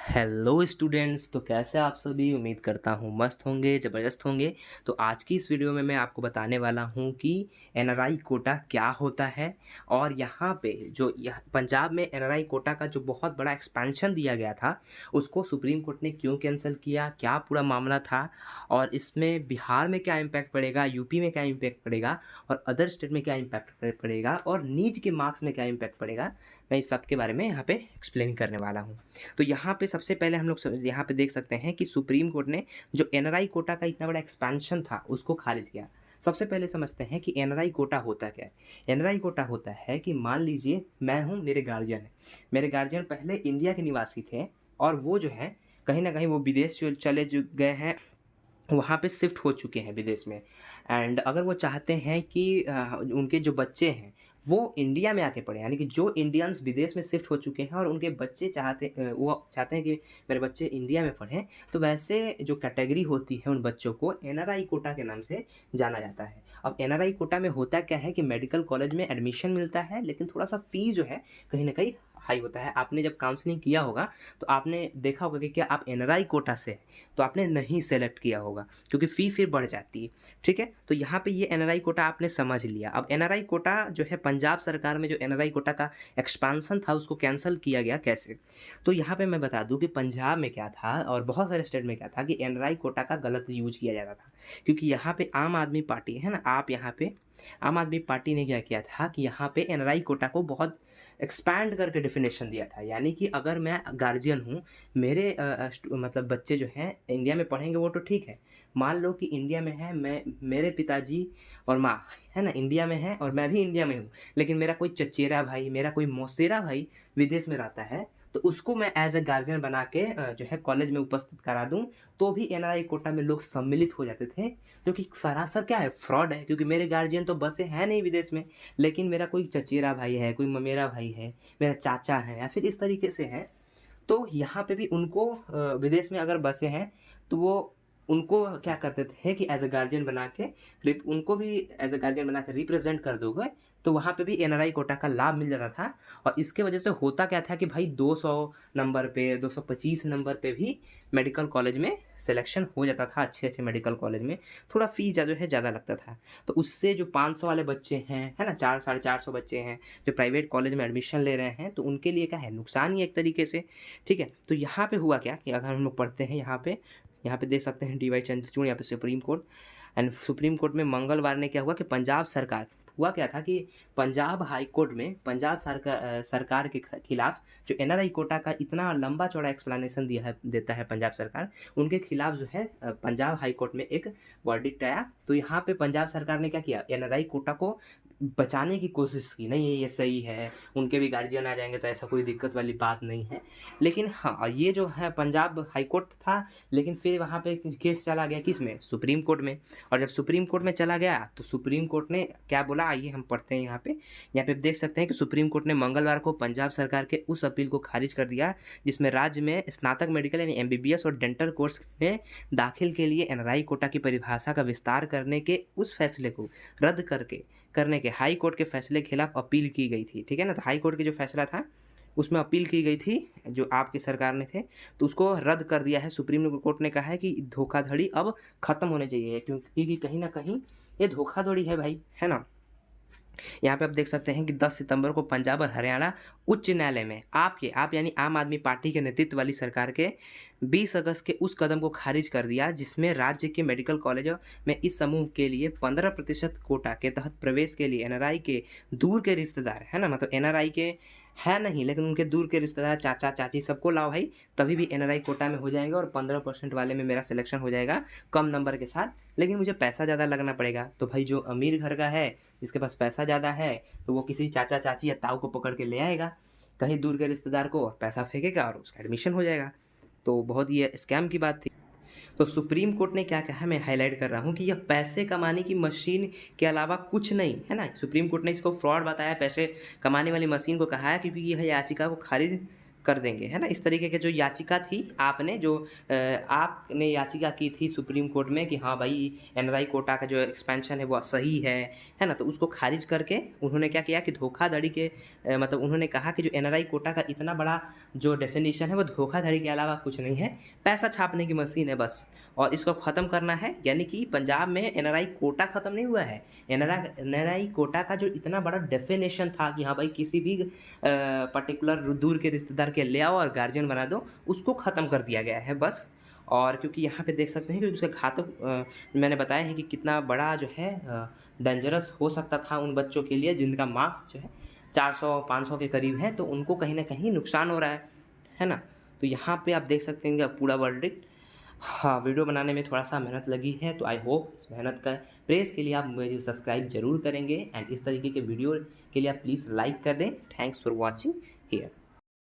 Hello students, तो कैसे आप सभी। उम्मीद करता हूँ मस्त होंगे, ज़बरदस्त होंगे। तो आज की इस वीडियो में मैं आपको बताने वाला हूँ कि एनआरआई कोटा क्या होता है और यहाँ पे जो यह पंजाब में एनआरआई कोटा का जो बहुत बड़ा एक्सपेंशन दिया गया था उसको सुप्रीम कोर्ट ने क्यों कैंसिल किया, क्या पूरा मामला था और इसमें बिहार में क्या इम्पैक्ट पड़ेगा, यूपी में क्या इम्पैक्ट पड़ेगा और अदर स्टेट में क्या इम्पैक्ट पड़ेगा और नीट के मार्क्स में क्या इम्पैक्ट पड़ेगा, मैं इस सब के बारे में यहाँ पे एक्सप्लेन करने वाला हूँ। तो यहाँ पे सबसे पहले हम लोग यहाँ पे देख सकते हैं कि सुप्रीम कोर्ट ने जो एनआरआई कोटा का इतना बड़ा एक्सपेंशन था उसको खारिज किया। सबसे पहले समझते हैं कि एनआरआई कोटा होता क्या है। एनआरआई कोटा होता है कि मान लीजिए मैं हूँ, मेरे गार्जियन है, मेरे गार्जियन पहले इंडिया के निवासी थे और वो जो है कहीं ना कहीं वो विदेश चले गए हैं, वहाँ पे शिफ्ट हो चुके हैं विदेश में। एंड अगर वो चाहते हैं कि उनके जो बच्चे हैं वो इंडिया में आके पढ़ें, यानी कि जो इंडियंस विदेश में शिफ्ट हो चुके हैं और उनके बच्चे वो चाहते हैं कि मेरे बच्चे इंडिया में पढ़ें, तो वैसे जो कैटेगरी होती है उन बच्चों को एनआरआई कोटा के नाम से जाना जाता है। अब एनआरआई कोटा में होता क्या है कि मेडिकल कॉलेज में एडमिशन मिलता है, लेकिन थोड़ा सा फीस जो है कहीं ना कहीं हाई होता है। आपने जब काउंसलिंग किया होगा तो आपने देखा होगा कि क्या आप एनआरआई कोटा से हैं, तो आपने नहीं सेलेक्ट किया होगा क्योंकि फ़ी फिर बढ़ जाती है। ठीक है, तो यहाँ पे ये एनआरआई कोटा आपने समझ लिया। अब एनआरआई कोटा जो है पंजाब सरकार में जो एनआरआई कोटा का एक्सपांसन था उसको कैंसिल किया गया कैसे। तो यहाँ पे मैं बता दूँ कि पंजाब में क्या था और बहुत सारे स्टेट में क्या था कि एनआरआई कोटा का गलत यूज किया जाता था, क्योंकि यहाँ पे आम आदमी पार्टी है ना, आप यहाँ पे आम आदमी पार्टी ने क्या किया था कि यहाँ पे एनआरआई कोटा को बहुत एक्सपैंड करके डेफिनेशन दिया था। यानी कि अगर मैं गार्जियन हूँ, मेरे मतलब बच्चे जो हैं इंडिया में पढ़ेंगे वो तो ठीक है। मान लो कि इंडिया में है, मैं मेरे पिताजी और माँ है ना इंडिया में है और मैं भी इंडिया में हूँ, लेकिन मेरा कोई चचेरा भाई, मेरा कोई मौसेरा भाई विदेश में रहता है, तो उसको मैं एज ए गार्जियन बना के जो है कॉलेज में उपस्थित करा दूँ, तो भी एनआरआई कोटा में लोग सम्मिलित हो जाते थे। जो कि सरासर क्या है, फ्रॉड है, क्योंकि मेरे गार्जियन तो बसे हैं नहीं विदेश में, लेकिन मेरा कोई चचेरा भाई है, कोई ममेरा भाई है, मेरा चाचा है या फिर इस तरीके से है, तो यहाँ पे भी उनको विदेश में अगर बसे हैं तो वो उनको क्या करते थे कि एज अ गार्जियन बना के उनको भी एज अ गार्जियन बना के रिप्रेजेंट कर दोगे, तो वहाँ पे भी एनआरआई कोटा का लाभ मिल जाता था। और इसके वजह से होता क्या था कि भाई 200 नंबर पे, 225 नंबर पे भी मेडिकल कॉलेज में सिलेक्शन हो जाता था। अच्छे अच्छे मेडिकल कॉलेज में थोड़ा फ़ीस जो है ज़्यादा लगता था, तो उससे जो 500 वाले बच्चे हैं है ना, 400-450 बच्चे हैं जो प्राइवेट कॉलेज में एडमिशन ले रहे हैं, तो उनके लिए क्या है, नुकसान ही एक तरीके से। ठीक है, तो यहाँ पे हुआ क्या कि अगर हम लोग पढ़ते हैं यहाँ पे देख सकते हैं डी वाई चंद्रचूड़, यहाँ पे supreme court. And supreme court में मंगलवार ने क्या हुआ कि पंजाब सरकार, हुआ क्या था कि पंजाब हाई कोर्ट में पंजाब सरकार के खिलाफ जो एनआरआई कोटा का इतना लंबा चौड़ा एक्सप्लेनेशन देता है पंजाब सरकार, उनके खिलाफ जो है पंजाब हाई कोर्ट में एक वर्डिक्ट आया। तो यहाँ पे पंजाब सरकार ने क्या किया, एनआरआई कोटा को बचाने की कोशिश की, नहीं ये सही है, उनके भी गार्जियन आ जाएंगे तो ऐसा कोई दिक्कत वाली बात नहीं है। लेकिन हाँ, ये जो है पंजाब हाई कोर्ट था, लेकिन फिर वहाँ पे केस चला गया किस में, सुप्रीम कोर्ट में। और जब सुप्रीम कोर्ट में चला गया तो सुप्रीम कोर्ट ने क्या बोला, आइए हम पढ़ते हैं यहाँ पे देख सकते हैं कि सुप्रीम कोर्ट ने मंगलवार को पंजाब सरकार के उस अपील को खारिज कर दिया जिसमें राज्य में स्नातक मेडिकल यानी एमबीबीएस और डेंटल कोर्स में दाखिल के लिए एनआरआई कोटा की परिभाषा का विस्तार करने के उस फैसले को रद्द करने के हाई कोर्ट के फैसले के खिलाफ अपील की गई थी। ठीक है ना, तो हाई कोर्ट के जो फैसला था उसमें अपील की गई थी जो आपकी सरकार ने थे, तो उसको रद्द कर दिया है। सुप्रीम कोर्ट ने कहा है कि धोखाधड़ी अब खत्म होने चाहिए, क्योंकि कहीं ना कहीं ये धोखाधड़ी है भाई, है ना। यहाँ पे आप देख सकते हैं कि 10 सितंबर को पंजाब और हरियाणा उच्च न्यायालय में आप यानी आम आदमी पार्टी के नेतृत्व वाली सरकार के 20 अगस्त के उस कदम को खारिज कर दिया जिसमें राज्य के मेडिकल कॉलेजों में इस समूह के लिए 15% कोटा के तहत प्रवेश के लिए एनआरआई के दूर के रिश्तेदार, है ना, मतलब एनआरआई के है नहीं लेकिन उनके दूर के रिश्तेदार, चाचा चाची, सबको लाओ भाई, तभी भी एनआरआई कोटा में हो जाएंगे और 15% वाले में मेरा सिलेक्शन हो जाएगा कम नंबर के साथ। लेकिन मुझे पैसा ज़्यादा लगना पड़ेगा, तो भाई जो अमीर घर का है, जिसके पास पैसा ज़्यादा है, तो वो किसी चाचा चाची या ताऊ को पकड़ के ले आएगा कहीं दूर के रिश्तेदार को, पैसा फेंकेगा और उसका एडमिशन हो जाएगा। तो बहुत ये स्कैम की बात थी। तो सुप्रीम कोर्ट ने क्या कहा, मैं हाईलाइट कर रहा हूँ कि यह पैसे कमाने की मशीन के अलावा कुछ नहीं है ना। सुप्रीम कोर्ट ने इसको फ्रॉड बताया, पैसे कमाने वाली मशीन को कहा है, क्योंकि यह याचिका को खारिज कर देंगे, है ना? इस तरीके की जो याचिका थी आपने याचिका की थी सुप्रीम कोर्ट में कि हाँ भाई एनआरआई कोटा का जो एक्सपेंशन है वो सही है ना? तो उसको खारिज करके उन्होंने क्या किया कि धोखाधड़ी के मतलब उन्होंने कहा कि जो एनआरआई कोटा का इतना बड़ा जो डेफिनेशन है वो धोखाधड़ी के अलावा कुछ नहीं है, पैसा छापने की मशीन है बस, और इसको ख़त्म करना है। यानी कि पंजाब में एनआरआई कोटा ख़त्म नहीं हुआ है, एनआरआई कोटा का जो इतना बड़ा डेफिनेशन था कि हाँ भाई किसी भी पर्टिकुलर दूर के रिश्तेदार के ले आओ और गार्जियन बना दो, उसको ख़त्म कर दिया गया है बस। और क्योंकि यहाँ पे देख सकते हैं कि उसका घातक मैंने बताया है कि कितना बड़ा जो है डेंजरस हो सकता था उन बच्चों के लिए जिनका मार्क्स जो है 400-500 के करीब है, तो उनको कहीं न कहीं नुकसान हो रहा है ना? तो यहाँ पे आप देख सकते हैं कि पूरा वर्डिक्ट। हाँ, वीडियो बनाने में थोड़ा-सा मेहनत लगी है, तो आई होप इस मेहनत का प्रेज़ के लिए आप मुझे सब्सक्राइब ज़रूर करेंगे एंड इस तरीके के वीडियो के लिए आप प्लीज़ लाइक कर दें। Thanks for watching here.